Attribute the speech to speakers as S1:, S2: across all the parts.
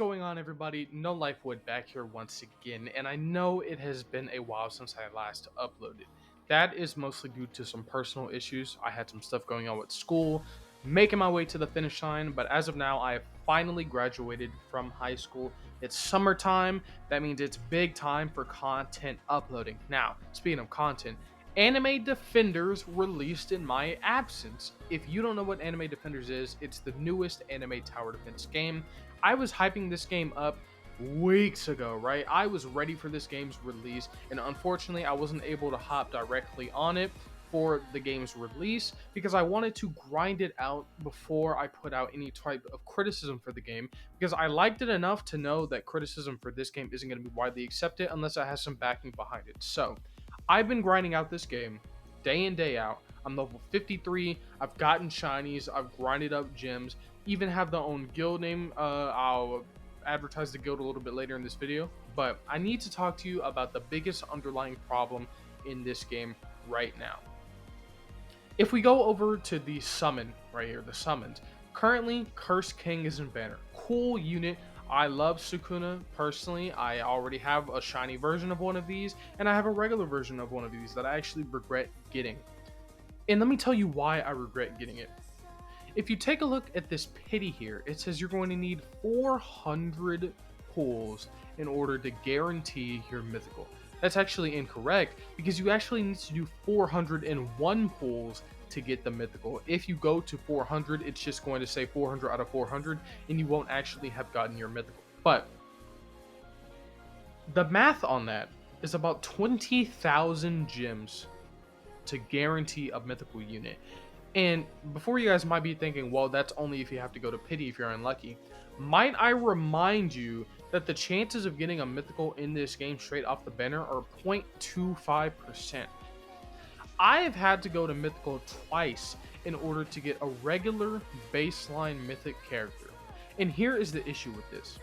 S1: going on, everybody? No Life Wood back here once again, and I know it has been a while since I last uploaded. That is mostly due to some personal issues. I had some stuff going on with school, making my way to the finish line, but as of now, I have finally graduated from high school. It's summertime. That means it's big time for content uploading. Now, speaking of content, Anime Defenders released in my absence. If you don't know what Anime Defenders is, it's the newest anime tower defense game. I was hyping this game up weeks ago, right? I was ready for this game's release, and unfortunately, I wasn't able to hop directly on it for the game's release because I wanted to grind it out before I put out any type of criticism for the game, because I liked it enough to know that criticism for this game isn't going to be widely accepted unless it has some backing behind it. So I've been grinding out this game day in, day out. I'm level 53. I've gotten shinies. I've grinded up gems. Even have the own guild name. I'll advertise the guild a little bit later in this video. But I need to talk to you about the biggest underlying problem in this game right now. If we go over to the summon right here, the summons. Currently, Curse King is in banner. Cool unit. I love Sukuna personally. I already have a shiny version of one of these, and I have a regular version of one of these that I actually regret getting. And let me tell you why I regret getting it. If you take a look at this pity here, it says you're going to need 400 pulls in order to guarantee your mythical. That's actually incorrect, because you actually need to do 401 pulls to get the mythical. If you go to 400, it's just going to say 400 out of 400, and you won't actually have gotten your mythical. But the math on that is about 20,000 gems to guarantee a mythical unit. And before you guys might be thinking, well, that's only if you have to go to pity if you're unlucky. Might I remind you that the chances of getting a mythical in this game straight off the banner are 0.25%. I have had to go to mythical twice in order to get a regular baseline mythic character. And here is the issue with this.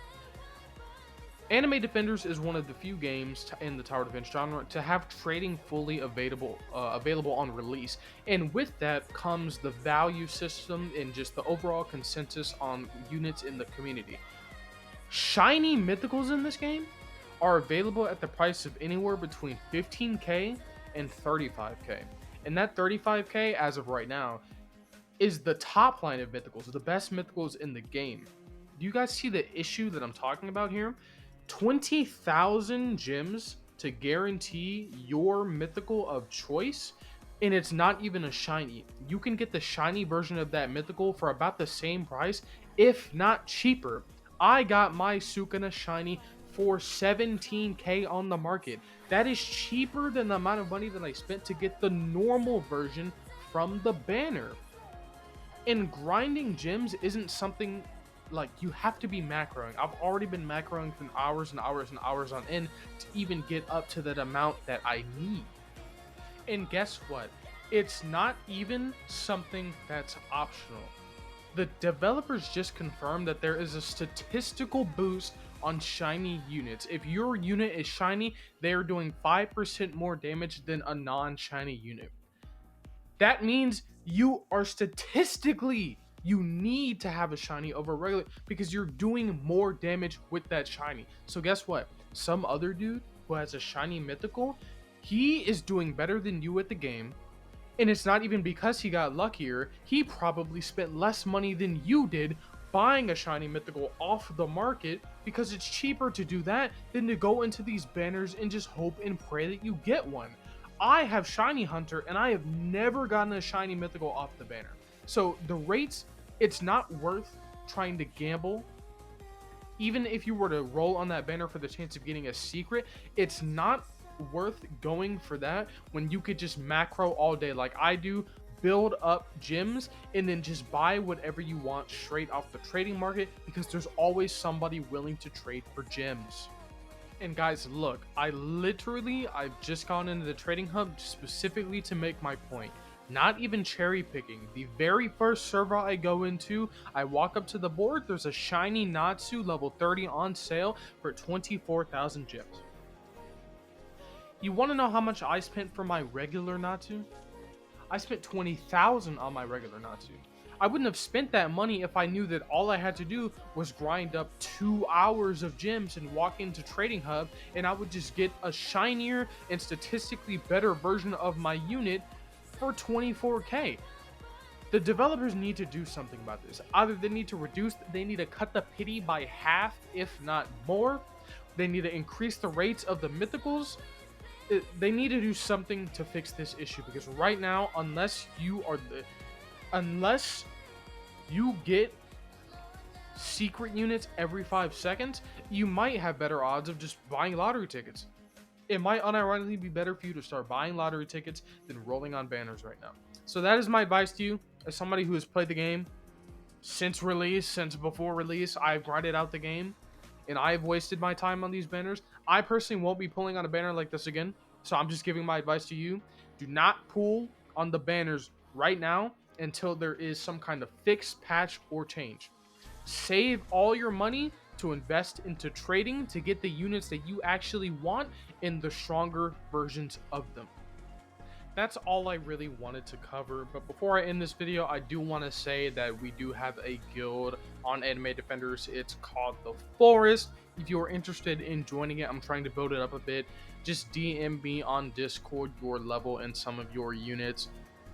S1: Anime Defenders is one of the few games in the tower defense genre to have trading fully available on release, and with that comes the value system and just the overall consensus on units in the community. Shiny mythicals in this game are available at the price of anywhere between 15k and 35k, and that 35k as of right now is the top line of mythicals, the best mythicals in the game. Do you guys see the issue that I'm talking about here? 20,000 gems to guarantee your mythical of choice, and it's not even a shiny. You can get the shiny version of that mythical for about the same price, if not cheaper. I got my Sukuna shiny for 17k on the market. That is cheaper than the amount of money that I spent to get the normal version from the banner. And grinding gems isn't something like you have to be macroing. I've already been macroing for hours and hours and hours on end to even get up to that amount that I need. And guess what? It's not even something that's optional. The developers just confirmed that there is a statistical boost on shiny units. If your unit is shiny, they are doing 5% more damage than a non-shiny unit. That means you are statistically, you need to have a shiny over regular because you're doing more damage with that shiny. So guess what? Some other dude who has a shiny mythical, he is doing better than you at the game. And it's not even because he got luckier. He probably spent less money than you did buying a shiny mythical off the market, because it's cheaper to do that than to go into these banners and just hope and pray that you get one. I have Shiny Hunter, and I have never gotten a shiny mythical off the banner. So the rates, it's not worth trying to gamble. Even if you were to roll on that banner for the chance of getting a secret, it's not worth going for that when you could just macro all day like I do, build up gems, and then just buy whatever you want straight off the trading market, because there's always somebody willing to trade for gems. And guys, look, I've just gone into the trading hub specifically to make my point. Not even cherry picking. The very first server I go into, I walk up to the board, there's a shiny Natsu level 30 on sale for 24,000 gems. You want to know how much I spent for my regular Natsu? I spent 20,000 on my regular Natsu. I wouldn't have spent that money if I knew that all I had to do was grind up 2 hours of gems and walk into Trading Hub, and I would just get a shinier and statistically better version of my unit for 24k. The developers need to do something about this. Either they need to cut the pity by half, if not more. They need to increase the rates of the mythicals. They need to do something to fix this issue, because right now, unless you get secret units every 5 seconds, you might have better odds of just buying lottery tickets. It might unironically be better for you to start buying lottery tickets than rolling on banners right now. So that is my advice to you, as somebody who has played the game since release, since before release. I've grinded out the game, and I've wasted my time on these banners. I personally won't be pulling on a banner like this again, so I'm just giving my advice to you. Do not pull on the banners right now until there is some kind of fix, patch, or change. Save all your money to invest into trading to get the units that you actually want in the stronger versions of them. That's all I really wanted to cover. But before I end this video, I do want to say that we do have a guild on Anime Defenders. It's called the Forest. If you are interested in joining it, I'm trying to build it up a bit. Just DM me on Discord your level and some of your units.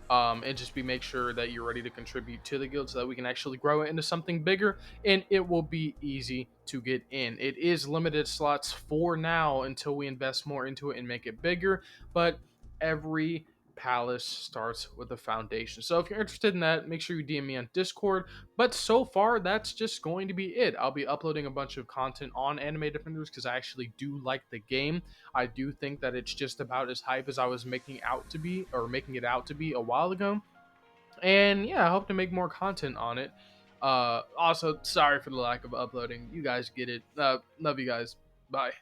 S1: And just make sure that you're ready to contribute to the guild so that we can actually grow it into something bigger, and it will be easy to get in. It is limited slots for now until we invest more into it and make it bigger, but every palace starts with a foundation. So if you're interested in that, make sure you DM me on Discord. But so far, that's just going to be it. I'll be uploading a bunch of content on Anime Defenders because I actually do like the game. I do think that it's just about as hype as I was making it out to be a while ago. And yeah, I hope to make more content on it. Also, sorry for the lack of uploading. You guys get it. Love you guys. Bye.